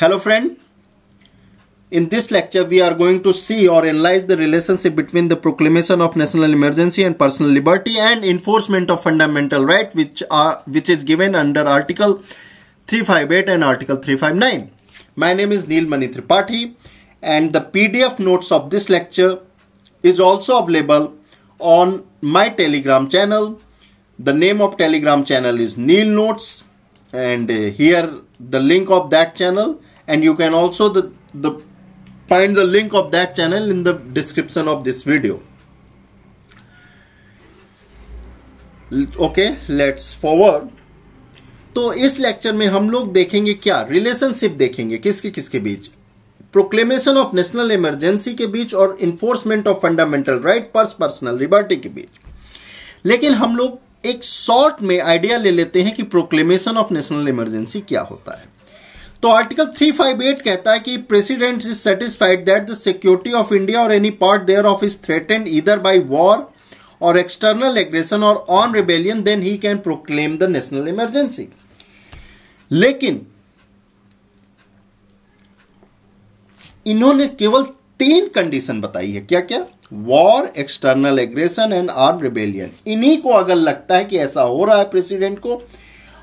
Hello friend, in this lecture we are going to see or analyze the relationship between the proclamation of national emergency and personal liberty and enforcement of fundamental right which is given under Article 358 and Article 359. My name is Neelmani Tripathi and the PDF notes of this lecture is also available on my Telegram channel. The name of Telegram channel is Neel Notes, and here the link of that channel, and you can also find the link of that channel in the description of this video. Okay, let's forward. तो इस lecture में हम लोग देखेंगे क्या relationship देखेंगे किसके किसके बीच, प्रोक्लेमेशन ऑफ नेशनल इमरजेंसी के बीच और enforcement of fundamental right personal liberty के बीच। लेकिन हम लोग एक शॉर्ट में आइडिया ले लेते हैं कि प्रोक्लेमेशन ऑफ नेशनल इमरजेंसी क्या होता है। तो आर्टिकल 358 कहता है कि president is satisfied that the security of India or any part thereof is threatened either by war or external aggression or ऑन rebellion, then he can proclaim the national emergency. लेकिन इन्होंने केवल 3 condition बताई है। क्या क्या? War, external aggression and armed rebellion. इन्हीं को अगर लगता है कि ऐसा हो रहा है प्रेसिडेंट को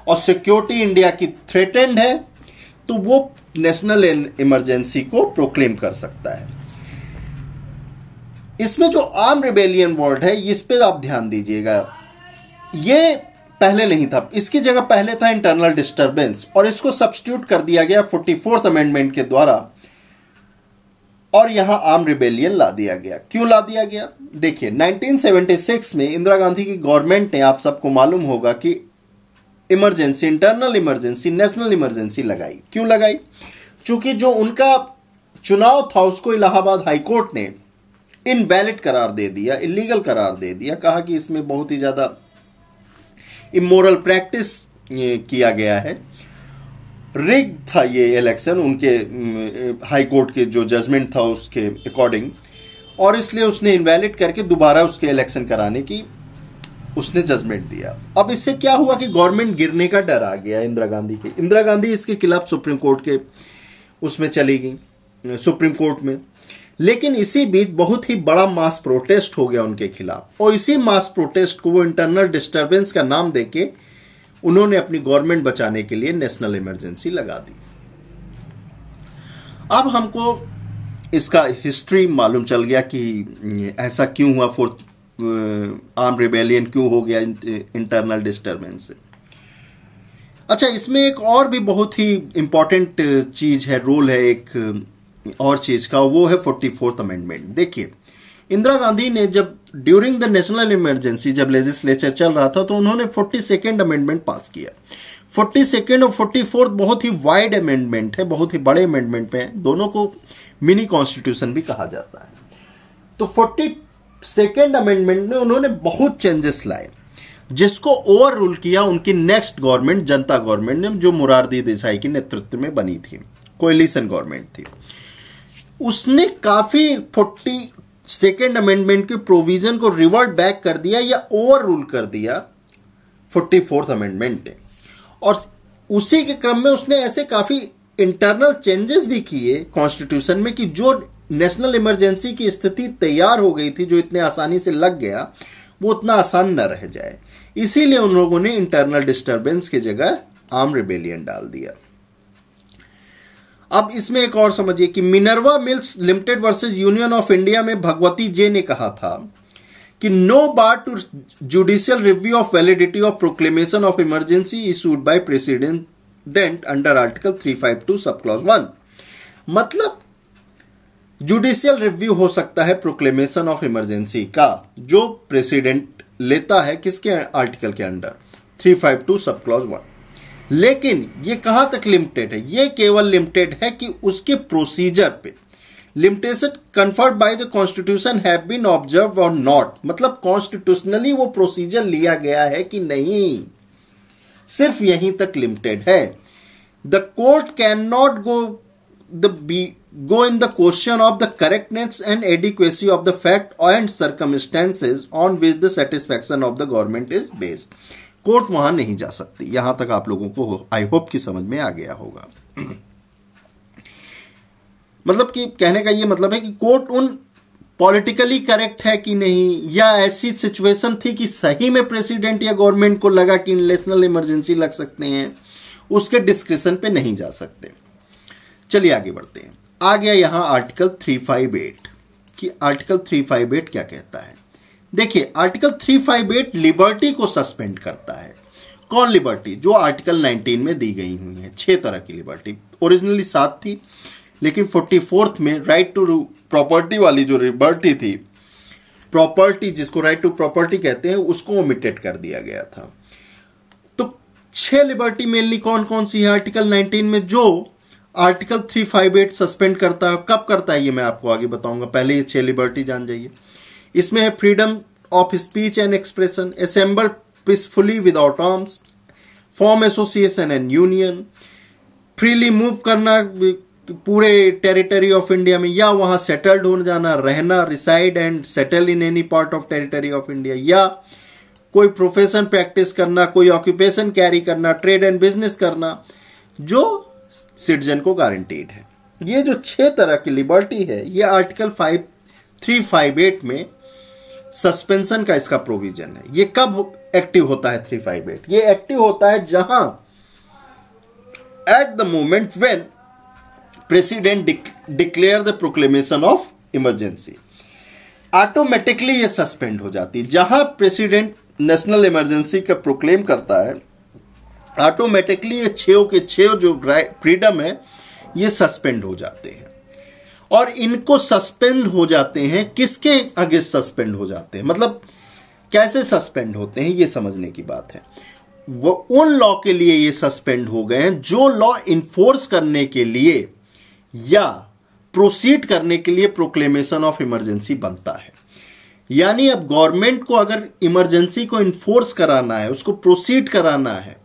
और सिक्योरिटी इंडिया की थ्रेटेंड है, तो वो नेशनल इमरजेंसी को प्रोक्लेम कर सकता है। इसमें जो आर्म रिबेलियन वर्ड है, इस पे आप ध्यान दीजिएगा। ये पहले नहीं था, इसकी जगह पहले था इंटरनल डिस्टर्बेंस, और इसको सब्स्टिट्यूट कर दिया गया 44th अमेंडमेंट के द्वारा, और यहां आर्म रिबेलियन ला दिया गया। क्यों ला दिया गया? देखिए 1976 में इंदिरा गांधी की गवर्नमेंट ने, आप सबको मालूम होगा कि emergency, internal emergency, national emergency लगाई। क्यों लगाई? क्योंकि जो उनका चुनाव था उसको इलाहाबाद हाईकोर्ट ने इनवैलिड करार दे दिया, इलीगल करार दे दिया। कहा कि इसमें बहुत ही ज्यादा इमोरल प्रैक्टिस किया गया है, रिग था ये इलेक्शन उनके हाई कोर्ट के जो जजमेंट था उसके अकॉर्डिंग, और इसलिए उसने इनवैलिड करके दोबारा उसके इलेक्शन कराने की उसने जजमेंट दिया। अब इससे क्या हुआ कि गवर्नमेंट गिरने का डर आ गया इंदिरा गांधी के। इंदिरा गांधी इसके खिलाफ सुप्रीम कोर्ट के उसमें चली गई, सुप्रीम कोर्ट में। लेकिन इसी बीच बहुत ही बड़ा मास प्रोटेस्ट हो गया उनके खिलाफ, और इसी मास प्रोटेस्ट को वो इंटरनल डिस्टर्बेंस का नाम देके उन्होंने अपनी गवर्नमेंट बचाने के लिए नेशनल इमरजेंसी लगा दी। अब हमको इसका हिस्ट्री मालूम चल गया कि ऐसा क्यों हुआ, आर्म रिबेलियन क्यों हो गया इंटरनल डिस्टर्बेंस से। अच्छा, इसमें एक और भी बहुत ही इंपॉर्टेंट चीज है, रोल है एक और चीज का, वो है 44th अमेंडमेंट। देखिए इंदिरा गांधी ने जब ड्यूरिंग द नेशनल इमरजेंसी जब लेजिस्लेचर चल रहा था, तो उन्होंने 42nd अमेंडमेंट पास किया। 42nd और 44th बहुत ही वाइड अमेंडमेंट है, बहुत ही बड़े अमेंडमेंट पे हैं, दोनों को मिनी कॉन्स्टिट्यूशन भी कहा जाता है। तो 42nd अमेंडमेंट में उन्होंने बहुत चेंजेस लाए, जिसको ओवर रूल किया उनकी नेक्स्ट गवर्नमेंट, जनता गवर्नमेंट ने, जो मोरारजी देसाई के नेतृत्व में बनी थी, कोएलिशन गवर्नमेंट थी। उसने काफी 42nd अमेंडमेंट के प्रोविजन को रिवर्ट बैक कर दिया या ओवर रूल कर दिया 44th अमेंडमेंट ने, और उसी के क्रम में उसने ऐसे काफी इंटरनल चेंजेस भी किए कॉन्स्टिट्यूशन में कि जो नेशनल इमरजेंसी की स्थिति तैयार हो गई थी, जो इतने आसानी से लग गया, वो उतना आसान न रह जाए। इसीलिए उन लोगों ने इंटरनल डिस्टर्बेंस की जगह आर्म रिबेलियन डाल दिया। अब इसमें एक और समझिए कि Minerva mills limited versus union of India में भगवती जे ने कहा था कि no bar to judicial review of validity of proclamation of emergency issued by president under article 352 sub clause 1। मतलब जुडिशियल रिव्यू हो सकता है प्रोक्लेमेशन ऑफ इमरजेंसी का, जो प्रेसिडेंट लेता है किसके आर्टिकल के अंडर, 352 सब क्लॉज 1। लेकिन ये कहां तक लिमिटेड है? ये केवल लिमिटेड है कि उसके प्रोसीजर पे limitation conferred by the constitution have been observe और नॉट, मतलब कॉन्स्टिट्यूशनली वो प्रोसीजर लिया गया है कि नहीं, सिर्फ यहीं तक लिमिटेड है। The court can not go in the question of the correctness and adequacy of the fact and circumstances on which the satisfaction of the government is based। Court वहां नहीं जा सकती। यहां तक आप लोगों को आई होप की समझ में आ गया होगा। मतलब कि कहने का ये मतलब है कि कोर्ट उन पॉलिटिकली करेक्ट है कि नहीं, या ऐसी सिचुएशन थी कि सही में प्रेसिडेंट या गवर्नमेंट को लगा कि नेशनल इमरजेंसी लग सकते हैं, उसके डिस्क्रिप्शन पे नहीं जा सकते। चलिए आगे बढ़ते हैं। आ गया यहां आर्टिकल 358 कि आर्टिकल 358 क्या कहता है। देखिए आर्टिकल 358 लिबर्टी को सस्पेंड करता है। कौन लिबर्टी? जो आर्टिकल 19 में दी गई हुई है। 6 तरह की लिबर्टी, ओरिजिनली 7 थी, लेकिन 44th में राइट टू प्रॉपर्टी वाली जो लिबर्टी थी, प्रॉपर्टी जिसको राइट टू प्रॉपर्टी कहते हैं, उसको ओमिटेड कर दिया गया था। तो 6 लिबर्टी मेनली कौन कौन सी है आर्टिकल 19 में जो आर्टिकल 358 सस्पेंड करता है? कब करता है ये मैं आपको आगे बताऊंगा, पहले ये 6 लिबर्टी जान जाइए। इसमें है freedom of speech and expression, assemble peacefully without arms, form association and union, freely move करना पूरे टेरिटरी ऑफ इंडिया में, या वहां सेटल्ड हो जाना, रहना, reside and settle in any part of territory of India, या कोई प्रोफेशन प्रैक्टिस करना, कोई ऑक्यूपेशन कैरी करना, ट्रेड एंड बिजनेस करना, जो सिटीजन को गारंटीड है। ये जो 6 तरह की लिबर्टी है, ये आर्टिकल 358 में सस्पेंशन का इसका प्रोविजन है। ये कब एक्टिव होता है 358? ये एक्टिव होता है जहां at the moment when president declare the proclamation of emergency, automatically ये सस्पेंड हो जाती है। जहां प्रेसिडेंट नेशनल इमरजेंसी का प्रोक्लेम करता है, ऑटोमेटिकली ये 6 के 6 जो फ्रीडम है ये सस्पेंड हो जाते हैं। और इनको सस्पेंड हो जाते हैं, किसके अगेंस्ट सस्पेंड हो जाते हैं, मतलब कैसे सस्पेंड होते हैं, ये समझने की बात है। वो उन लॉ के लिए ये सस्पेंड हो गए हैं जो लॉ इन्फोर्स करने के लिए या प्रोसीड करने के लिए प्रोक्लेमेशन ऑफ इमरजेंसी बनता है। यानी अब गवर्नमेंट को अगर इमरजेंसी को इन्फोर्स कराना है, उसको प्रोसीड कराना है,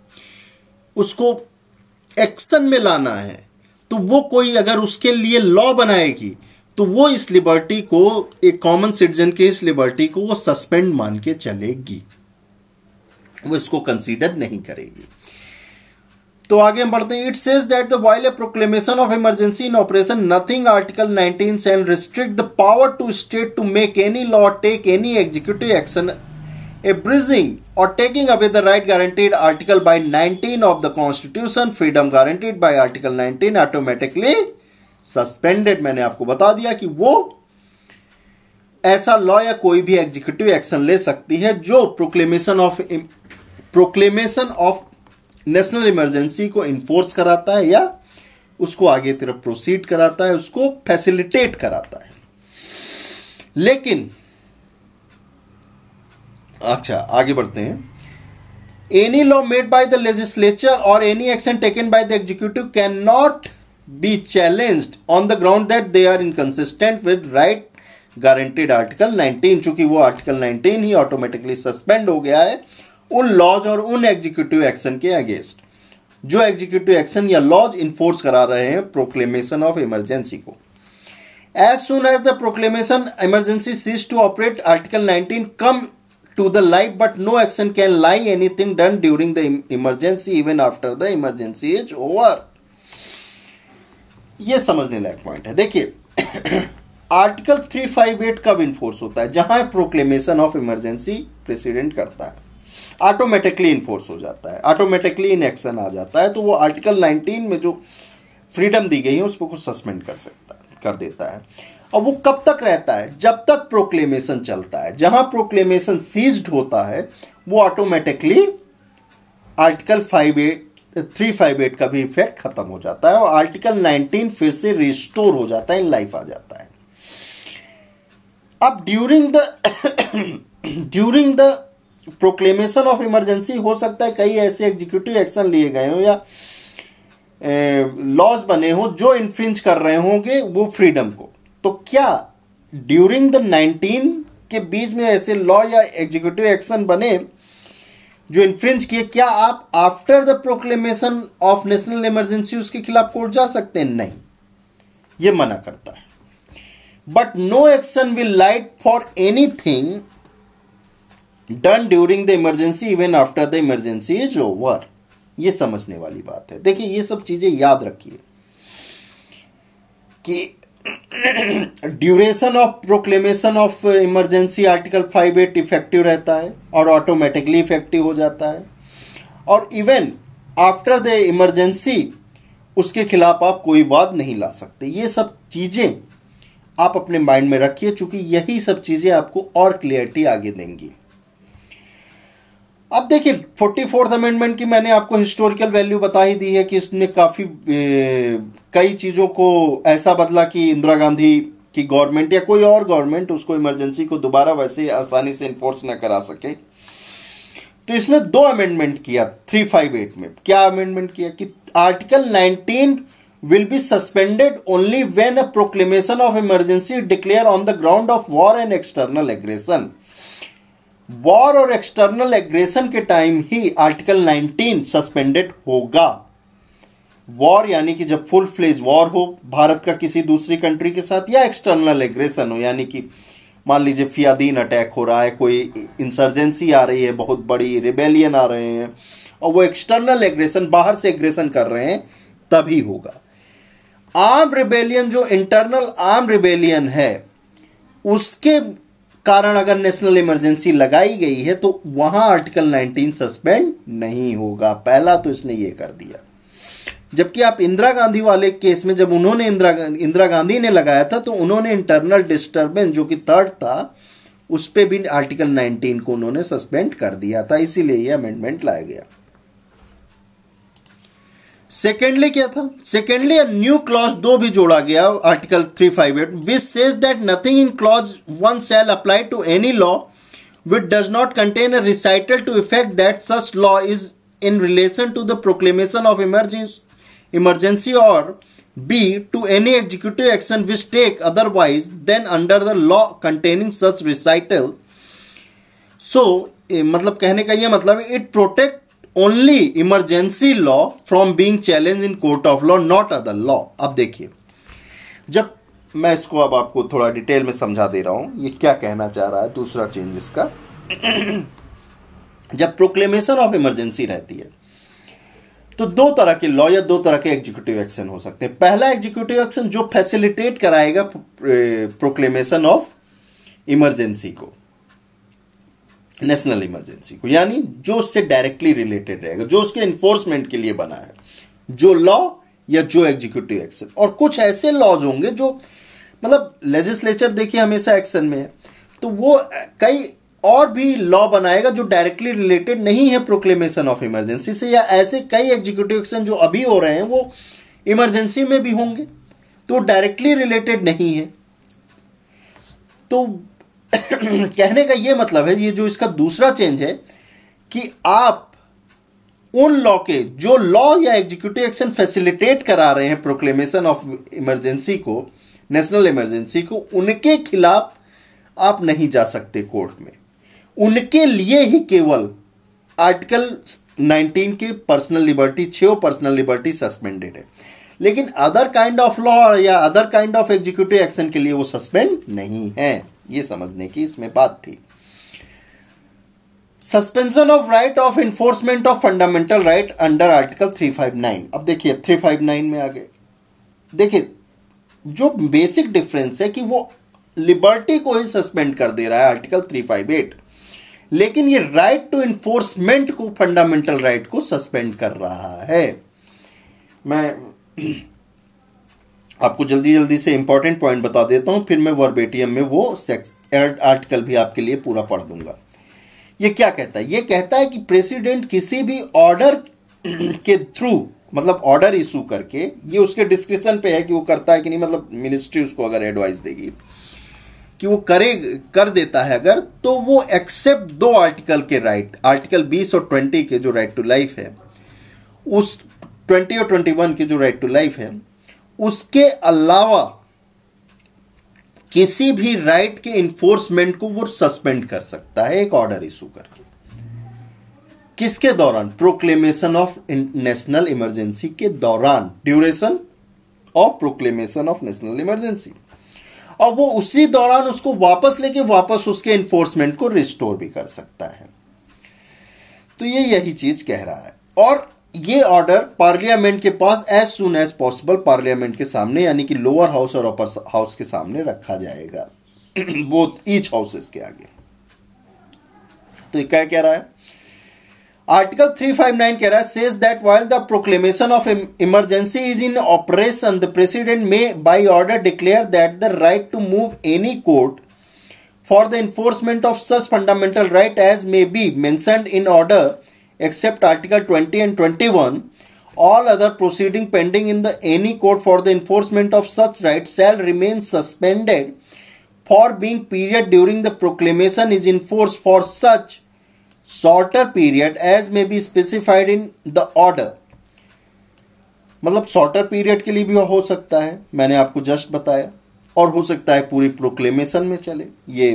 उसको एक्शन में लाना है, तो वो कोई अगर उसके लिए लॉ बनाएगी तो वो इस लिबर्टी को, एक कॉमन सिटीजन के इस लिबर्टी को वो सस्पेंड मान के चलेगी, वो इसको कंसीडर नहीं करेगी। तो आगे हम बढ़ते हैं। It says that the while a proclamation of emergency in operation nothing article 19 shall restrict the power to state to make any law, take any executive action abridging or taking away the right guaranteed article by 19 of the constitution, freedom guaranteed by article 19 automatically suspended। मैंने आपको बता दिया कि वो ऐसा law या कोई भी एग्जीक्यूटिव एक्शन ले सकती है जो प्रोक्लेमेशन ऑफ नेशनल इमरजेंसी को इन्फोर्स कराता है या उसको आगे तरफ प्रोसीड कराता है, उसको फैसिलिटेट कराता है। लेकिन अच्छा आगे बढ़ते हैं। Any law made by the legislature or any action taken by the executive can not be challenged on the ground that they are inconsistent with right guaranteed article 19। चूंकि वो आर्टिकल 19 ही ऑटोमेटिकली सस्पेंड हो गया है उन laws और उन executive action के against जो एग्जीक्यूटिव एक्शन या लॉज इन्फोर्स करा रहे हैं प्रोक्लेमेशन ऑफ इमरजेंसी को। As soon as the proclamation emergency cease to operate, article 19 come to the light, but no action can lie anything done during the emergency even after the emergency is over। ये समझने लायक point है। देखिए article 358 कब enforce होता है? जहां proclamation of emergency president करता है, ऑटोमेटिकली इन्फोर्स हो जाता है, ऑटोमेटिकली इन एक्शन आ जाता है। तो वो आर्टिकल 19 में जो फ्रीडम दी गई है उसको कुछ सस्पेंड कर देता है। और वो कब तक रहता है? जब तक प्रोक्लेमेशन चलता है। जहां प्रोक्लेमेशन सीज्ड होता है वो ऑटोमेटिकली आर्टिकल 358 का भी इफेक्ट खत्म हो जाता है और आर्टिकल 19 फिर से रिस्टोर हो जाता है, इन लाइफ आ जाता है। अब during the proclamation of emergency हो सकता है कई ऐसे एग्जीक्यूटिव एक्शन लिए गए हो या लॉज बने हो जो इन्फ्रिंज कर रहे होंगे वो फ्रीडम को। तो क्या ड्यूरिंग द 19 के बीच में ऐसे लॉ या एग्जीक्यूटिव एक्शन बने जो इन्फ्रिंज किए, क्या आप after the proclamation of national emergency उसके खिलाफ कोर्ट जा सकते हैं? नहीं, ये मना करता है। But no action will light for anything done during the emergency even after the emergency is over. ये समझने वाली बात है। देखिए ये सब चीजें याद रखिए कि duration of proclamation of emergency article 5(8) effective रहता है और ऑटोमेटिकली इफेक्टिव हो जाता है, और इवन आफ्टर द इमरजेंसी उसके खिलाफ आप कोई वाद नहीं ला सकते। ये सब चीजें आप अपने माइंड में रखिए, चूंकि यही सब चीजें आपको और क्लियरिटी आगे देंगी। अब देखिए 44th अमेंडमेंट की मैंने आपको हिस्टोरिकल वैल्यू बता ही दी है कि इसने काफी कई चीजों को ऐसा बदला कि इंदिरा गांधी की गवर्नमेंट या कोई और गवर्नमेंट उसको इमरजेंसी को दोबारा वैसे आसानी से इन्फोर्स ना करा सके। तो इसने 2 अमेंडमेंट किया 358 में। क्या अमेंडमेंट किया कि article 19 will be suspended only when a proclamation of emergency declared on the ground of war and external aggression। War or external aggression के टाइम ही आर्टिकल 19 सस्पेंडेड होगा। वॉर यानी कि जब फुल फ्लेज वॉर हो भारत का किसी दूसरी कंट्री के साथ, या एक्सटर्नल एग्रेशन हो यानी कि मान लीजिए फियादीन अटैक हो रहा है, कोई इंसर्जेंसी आ रही है, बहुत बड़ी रिबेलियन आ रहे हैं और वो एक्सटर्नल एग्रेशन बाहर से एग्रेशन कर रहे हैं, तभी होगा। आर्म रिबेलियन जो इंटरनल आर्म रिबेलियन है उसके कारण अगर नेशनल इमरजेंसी लगाई गई है तो वहां आर्टिकल 19 सस्पेंड नहीं होगा। पहला तो इसने ये कर दिया। जबकि आप इंदिरा गांधी वाले केस में जब उन्होंने इंदिरा गांधी ने लगाया था तो उन्होंने इंटरनल डिस्टर्बेंस जो कि 3rd था उस पे भी आर्टिकल 19 को उन्होंने सस्पेंड कर दिया था, इसीलिए ये अमेंडमेंट लाया गया। सेकेंडली क्या था? सेकेंडली न्यू क्लॉज 2 भी जोड़ा गया article 358 which says that nothing in clause 1 shall apply to any law which does not contain a recital to effect that such law is in relation to the proclamation of emergency or be to any executive action which take otherwise than under the law containing such recital. So मतलब कहने का यह मतलब it protect only emergency law from being challenge in court of law not other law. अब देखिए, जब मैं इसको अब आपको थोड़ा डिटेल में समझा दे रहा हूं ये क्या कहना चाह रहा है। दूसरा चेंज इसका जब प्रोक्लेमेशन ऑफ इमरजेंसी रहती है तो 2 तरह के लॉ या 2 तरह के एग्जीक्यूटिव एक्शन हो सकते हैं। पहला एग्जीक्यूटिव एक्शन जो फैसिलिटेट कराएगा प्रोक्लेमेशन ऑफ इमरजेंसी को, नेशनल इमरजेंसी को, यानी जो उससे डायरेक्टली रिलेटेड रहेगा, जो उसके इन्फोर्समेंट के लिए बना है, जो लॉ या जो एग्जीक्यूटिव एक्शन। और कुछ ऐसे लॉज होंगे जो मतलब लेजिस्लेचर देखिए हमेशा एक्शन में है, तो वो कई और भी लॉ बनाएगा जो डायरेक्टली रिलेटेड नहीं है प्रोक्लेमेशन ऑफ इमरजेंसी से, या ऐसे कई एग्जीक्यूटिव एक्शन जो अभी हो रहे हैं वो इमरजेंसी में भी होंगे तो डायरेक्टली रिलेटेड नहीं है। तो कहने का यह मतलब है, ये जो इसका दूसरा चेंज है कि आप उन लॉ के जो लॉ या एग्जीक्यूटिव एक्शन फैसिलिटेट करा रहे हैं प्रोक्लेमेशन ऑफ इमरजेंसी को, नेशनल इमरजेंसी को, उनके खिलाफ आप नहीं जा सकते कोर्ट में। उनके लिए ही केवल आर्टिकल 19 के personal liberty 6 personal liberty suspended है, लेकिन अदर काइंड ऑफ लॉ या other kind of executive action के लिए वो सस्पेंड नहीं है। ये समझने की इसमें बात थी। Suspension of right of enforcement of fundamental right under article 359। अब देखिए 359 में आ गए। देखिए जो बेसिक डिफरेंस है कि वो लिबर्टी को ही सस्पेंड कर दे रहा है आर्टिकल 358, लेकिन ये राइट टू इन्फोर्समेंट को, फंडामेंटल राइट को सस्पेंड कर रहा है। मैं आपको जल्दी जल्दी से इंपॉर्टेंट पॉइंट बता देता हूं, फिर मैं वर्बेटियम में वो आर्टिकल भी आपके लिए पूरा पढ़ दूंगा। ये क्या कहता है? ये कहता है कि प्रेसिडेंट किसी भी ऑर्डर के थ्रू, मतलब ऑर्डर इशू करके, ये उसके डिस्क्रिप्शन पे है कि वो करता है कि नहीं, मतलब मिनिस्ट्री उसको अगर एडवाइस देगी कि वो कर देता है अगर, तो वो एक्सेप्ट 2 आर्टिकल के राइट, आर्टिकल 20 और 20 के जो राइट टू लाइफ है, उस 20 और 21 के जो राइट टू लाइफ है, उसके अलावा किसी भी राइट के इन्फोर्समेंट को वो सस्पेंड कर सकता है एक ऑर्डर इशू करके। किसके दौरान? प्रोक्लेमेशन ऑफ नेशनल इमरजेंसी के दौरान, duration of proclamation of national emergency. और वो उसी दौरान उसको वापस लेके वापस उसके इन्फोर्समेंट को रिस्टोर भी कर सकता है। तो ये यही चीज कह रहा है। और ये ऑर्डर पार्लियामेंट के पास as soon as possible parliament के सामने यानी कि लोअर हाउस और अपर हाउस के सामने रखा जाएगा, बोथ ईच हाउसेस के आगे। तो ये क्या कह रहा है? आर्टिकल 359 कह रहा है says that while the proclamation of emergency is in operation the president may by order declare that the right to move any court for the enforcement of such fundamental right as may be mentioned in order except Article 20 and 21, all other proceeding pending in the any court for the enforcement of such right shall remain suspended for being period during the proclamation is enforced for such shorter period as may be specified in the order। मतलब shorter period के लिए भी हो सकता है, मैंने आपको just बताया, और हो सकता है पूरी प्रोक्लेमेशन में चले, ये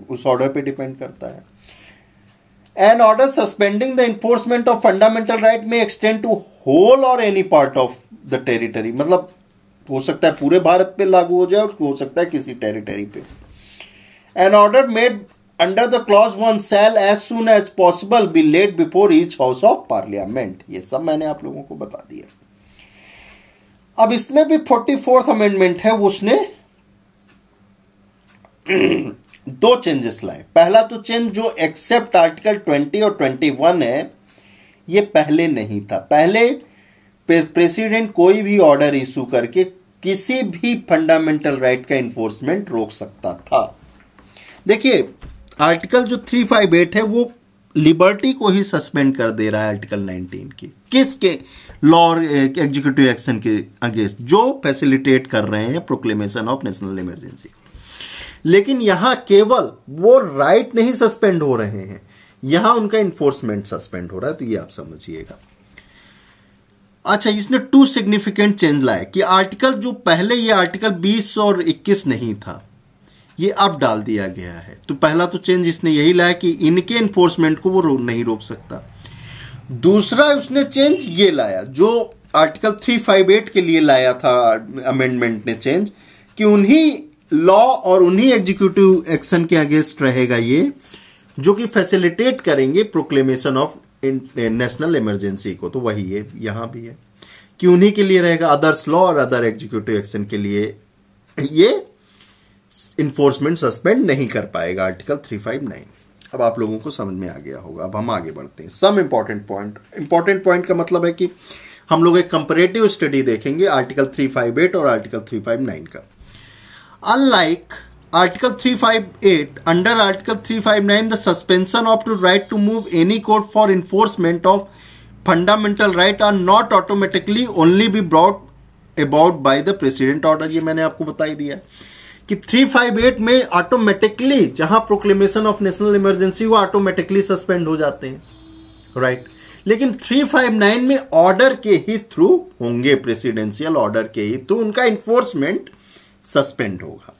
उस ऑर्डर पे डिपेंड करता है। An order suspending the enforcement of fundamental right may extend to whole or any part of the territory, मतलब हो सकता है पूरे भारत पे लागू हो जाए और हो सकता है किसी टेरिटरी पे। An order made under the clause 1 shall as soon as possible be laid before each house of Parliament. ये सब मैंने आप लोगों को बता दिया। अब इसमें भी 44th अमेंडमेंट है, उसने 2 चेंजेस लाए। पहला तो चेंज जो एक्सेप्ट आर्टिकल 20 और 21 है, ये पहले नहीं था। पहले प्रेसिडेंट कोई भी ऑर्डर इशू करके किसी भी फंडामेंटल राइट का इन्फोर्समेंट रोक सकता था। देखिए आर्टिकल जो 358 है वो लिबर्टी को ही सस्पेंड कर दे रहा है आर्टिकल 19 की। किसके? लॉ और एग्जीक्यूटिव एक्शन के अगेंस्ट जो फैसिलिटेट कर रहे हैं प्रोक्लेमेशन ऑफ नेशनल इमरजेंसी। लेकिन यहां केवल वो राइट नहीं सस्पेंड हो रहे हैं, यहां उनका इन्फोर्समेंट सस्पेंड हो रहा है। तो ये आप समझिएगा। अच्छा, इसने 2 सिग्निफिकेंट चेंज लाए कि आर्टिकल जो पहले ये आर्टिकल 20 और 21 नहीं था, ये अब डाल दिया गया है। तो पहला तो चेंज इसने यही लाया कि इनके इन्फोर्समेंट को वो नहीं रोक सकता। दूसरा उसने चेंज ये लाया जो आर्टिकल 358 के लिए लाया था अमेंडमेंट ने चेंज, कि उन्हीं लॉ और उन्हीं एग्जीक्यूटिव एक्शन के अगेंस्ट रहेगा ये, जो कि फैसिलिटेट करेंगे प्रोक्लेमेशन ऑफ नेशनल इमरजेंसी को। तो वही है यहां भी है कि उन्हीं के लिए रहेगा, अदर्स लॉ और अदर एग्जीक्यूटिव एक्शन के लिए ये इन्फोर्समेंट सस्पेंड नहीं कर पाएगा आर्टिकल 359। अब आप लोगों को समझ में आ गया होगा। अब हम आगे बढ़ते हैं। Some important point. Important point का मतलब है कि हम लोग एक कंपैरेटिव स्टडी देखेंगे आर्टिकल 358 और आर्टिकल 359 का। Unlike article 358, under article 359 the suspension of to right to move any court for enforcement of fundamental right are not automatically only be brought about by the president order. ये मैंने आपको बता ही दिया कि 358 में automatically जहां proclamation of national emergency वो automatically suspend हो जाते हैं, राइट। लेकिन 359 में ऑर्डर के ही थ्रू होंगे, प्रेसिडेंशियल ऑर्डर के ही थ्रू उनका इन्फोर्समेंट सस्पेंड होगा।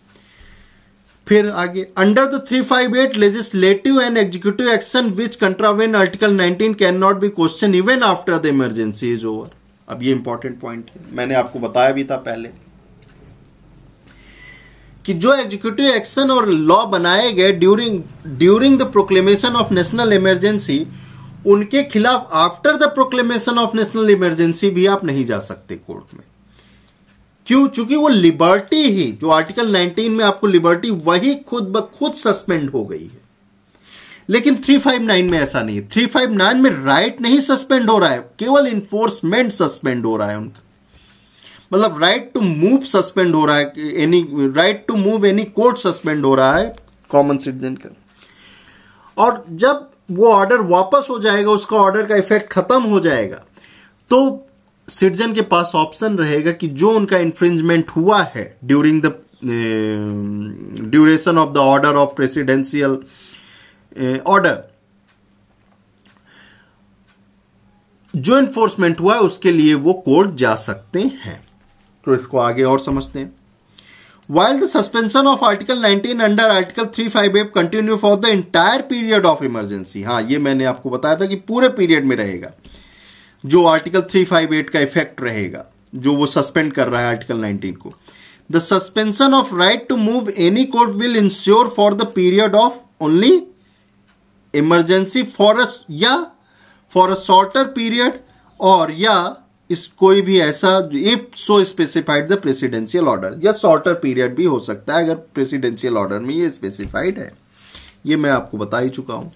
फिर आगे, under the 358 legislative and executive action which contravene article 19 can not be question even after the emergency is over. अब ये इंपॉर्टेंट पॉइंट है, मैंने आपको बताया भी था पहले कि जो एग्जीक्यूटिव एक्शन और लॉ बनाए गए during the proclamation of national emergency, उनके खिलाफ after the proclamation of national emergency भी आप नहीं जा सकते कोर्ट में। क्यों? चूंकि वो लिबर्टी ही, जो आर्टिकल 19 में आपको लिबर्टी, वही खुद ब खुद सस्पेंड हो गई है। लेकिन 359 में ऐसा नहीं है। 359 में राइट नहीं सस्पेंड हो रहा है, केवल इन्फोर्समेंट सस्पेंड हो रहा है उनका। मतलब राइट टू मूव सस्पेंड हो रहा है, any right to move any court suspend हो रहा है कॉमन सिटीजन का। और जब वो ऑर्डर वापस हो जाएगा, उसका ऑर्डर का इफेक्ट खत्म हो जाएगा, तो सिटीजन के पास ऑप्शन रहेगा कि जो उनका इन्फ्रिंजमेंट हुआ है during the duration of the order of presidential order, जो इन्फोर्समेंट हुआ है उसके लिए वो कोर्ट जा सकते हैं। तो इसको आगे और समझते हैं। While the suspension of Article 19 under Article 358 continue for the entire period of emergency, हाँ ये मैंने आपको बताया था कि पूरे पीरियड में रहेगा जो आर्टिकल 358 का इफेक्ट रहेगा, जो वो सस्पेंड कर रहा है आर्टिकल 19 को। The suspension of right to move any court will ensure for the period of only emergency for a shorter period और या इस कोई भी ऐसा if so specified the presidential order, या शॉर्टर पीरियड भी हो सकता है अगर प्रेसिडेंशियल ऑर्डर में ये स्पेसिफाइड है। ये मैं आपको बता ही चुका हूं,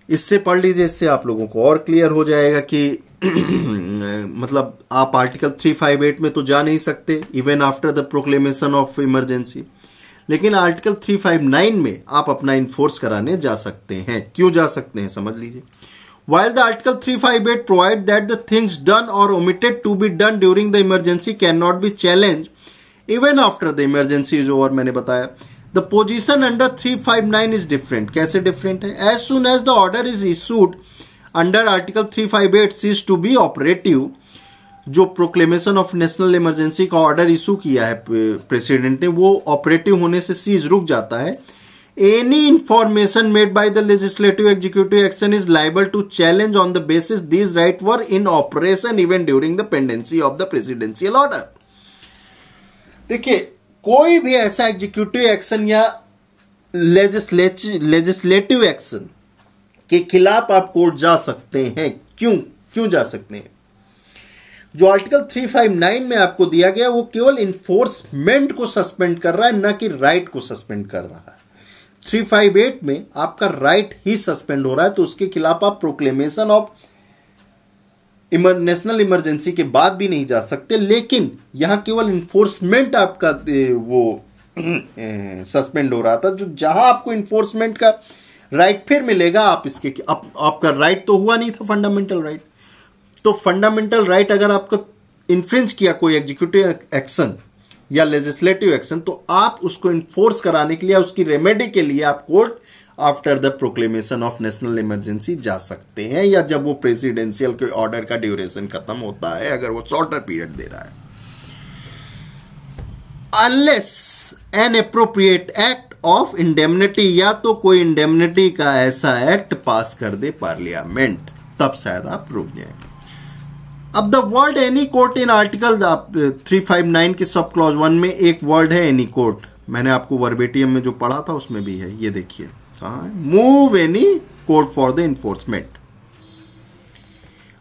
इससे पढ़ लीजिए, इससे आप लोगों को और क्लियर हो जाएगा कि मतलब आप आर्टिकल 358 में तो जा नहीं सकते even after the proclamation of emergency, लेकिन आर्टिकल 359 में आप अपना इन्फोर्स कराने जा सकते हैं। क्यों जा सकते हैं समझ लीजिए। While the Article 358 provide that the things done or omitted to be done during the emergency cannot be challenged even after the emergency is over, मैंने बताया, the position under 359 is different। कैसे different है? As soon as the order is issued under Article 358 cease to be operative, जो proclamation of national emergency का order issue किया है president ने, वो ऑपरेटिव होने से सीज रुक जाता है। Any information made by the legislative executive action is liable to challenge on the basis these rights were in operation even during the pendency of the presidential order। देखिए, कोई भी ऐसा एग्जीक्यूटिव एक्शन या legislative action के खिलाफ आप court जा सकते हैं। क्यों जा सकते हैं? जो आर्टिकल 359 में आपको दिया गया वो केवल इन्फोर्समेंट को सस्पेंड कर रहा है, न कि राइट को सस्पेंड कर रहा है। 358 में आपका राइट ही सस्पेंड हो रहा है, तो उसके खिलाफ आप प्रोक्लेमेशन ऑफ नेशनल इमरजेंसी के बाद भी नहीं जा सकते, लेकिन यहां केवल इन्फोर्समेंट आपका वो सस्पेंड हो रहा था। जो जहां आपको इन्फोर्समेंट का राइट फिर मिलेगा, आप इसके आपका राइट तो हुआ नहीं था फंडामेंटल राइट, तो फंडामेंटल राइट अगर आपका इन्फ्रिंज किया कोई एग्जीक्यूटिव एक्शन या लेजिस्लेटिव एक्शन, तो आप उसको इन्फोर्स कराने के लिए, उसकी रेमेडी के लिए आप court after the proclamation of national emergency जा सकते हैं, या जब वो प्रेसिडेंशियल के ऑर्डर का ड्यूरेशन खत्म होता है, अगर वो शॉर्टर पीरियड दे रहा है। Unless N appropriate act of indemnity, या तो कोई इंडेमनिटी का ऐसा एक्ट पास कर दे पार्लियामेंट, तब शायद आप रुक जाएंगे। अब the word any court in article 359 के सब क्लॉज 1 में एक वर्ड है एनी कोर्ट, मैंने आपको वर्बेटियम में जो पढ़ा था उसमें भी है, ये देखिए कहां है, move any court for the enforcement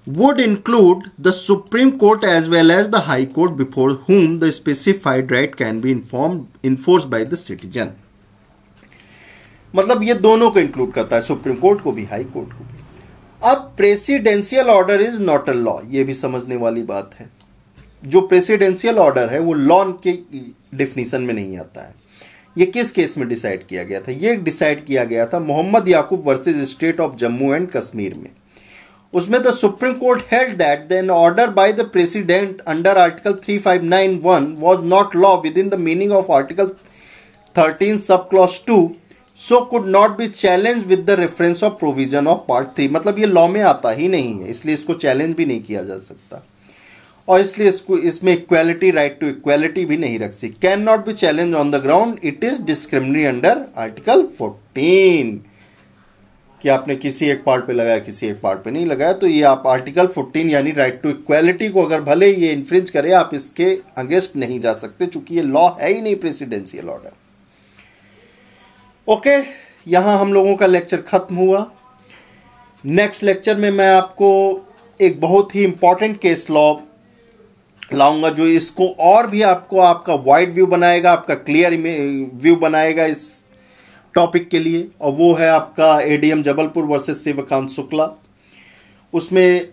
would include the supreme Court as well as the High Court before whom the specified right can be enforced by the citizen. मतलब ये दोनों को इंक्लूड करता है, सुप्रीम कोर्ट को भी, high court को भी। अब presidential order is not a law, ये भी समझने वाली बात है। जो प्रेसिडेंशियल ऑर्डर है वो लॉ के डिफिनीशन में नहीं आता है। ये किस केस में डिसाइड किया गया था? ये डिसाइड किया गया था Mohammad Yakub versus state of Jammu and Kashmir में। उसमें the supreme court held that an order by the president under article 359(1) was not law within the meaning of article 13 sub clause 2 so could not be challenged with the reference of provision of part 3। मतलब ये law में आता ही नहीं है, इसलिए इसको challenge भी नहीं किया जा सकता, और इसलिए इसको इसमें इक्वालिटी, राइट टू इक्वालिटी भी नहीं रख सकती। Can not be challenge on the ground it is discriminatory under article 14। कि आपने किसी एक पार्ट पे लगाया, किसी एक पार्ट पे नहीं लगाया, तो ये आप आर्टिकल 14 यानी राइट टू इक्वालिटी को अगर भले ये इन्फ्रिंज करे, आप इसके अगेंस्ट नहीं जा सकते, चूंकि ये लॉ है ही नहीं प्रेसिडेंशियल ऑर्डर। ओके, यहां हम लोगों का लेक्चर खत्म हुआ। नेक्स्ट लेक्चर में मैं आपको एक बहुत ही इंपॉर्टेंट केस लॉ लाऊंगा, जो इसको और भी आपको आपका वाइड व्यू बनाएगा, आपका क्लियर व्यू बनाएगा इस टॉपिक के लिए, और वो है आपका एडीएम जबलपुर वर्सेस शिवकांत शुक्ला। उसमें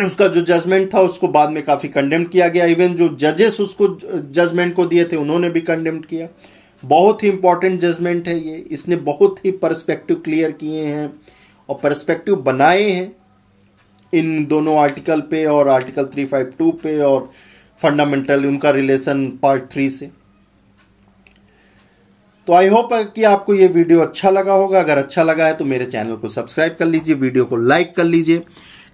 उसका जो जजमेंट था उसको बाद में काफी कंडेम किया गया, इवन जो जजेस उसको जजमेंट को दिए थे उन्होंने भी कंडेम किया। बहुत ही इंपॉर्टेंट जजमेंट है ये, इसने बहुत ही पर्सपेक्टिव क्लियर किए हैं और पर्सपेक्टिव बनाए हैं इन दोनों आर्टिकल पे और आर्टिकल 352 पे, और फंडामेंटल उनका रिलेशन पार्ट 3 से। तो आई होप कि आपको ये वीडियो अच्छा लगा होगा। अगर अच्छा लगा है तो मेरे चैनल को सब्सक्राइब कर लीजिए, वीडियो को लाइक कर लीजिए,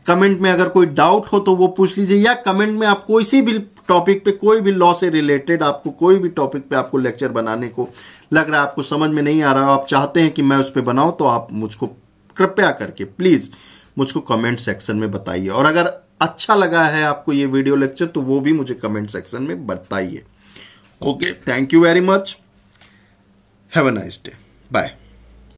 कमेंट में अगर कोई डाउट हो तो वो पूछ लीजिए, या कमेंट में आप कोई भी टॉपिक पे, कोई भी लॉ से रिलेटेड आपको कोई भी टॉपिक पे आपको लेक्चर बनाने को लग रहा है, आपको समझ में नहीं आ रहा, आप चाहते हैं कि मैं उस पर बनाऊं, तो आप मुझको कृपया करके प्लीज मुझको कमेंट सेक्शन में बताइए। और अगर अच्छा लगा है आपको ये वीडियो लेक्चर तो वो भी मुझे कमेंट सेक्शन में बताइए। Okay, thank you very much, have a nice day, bye.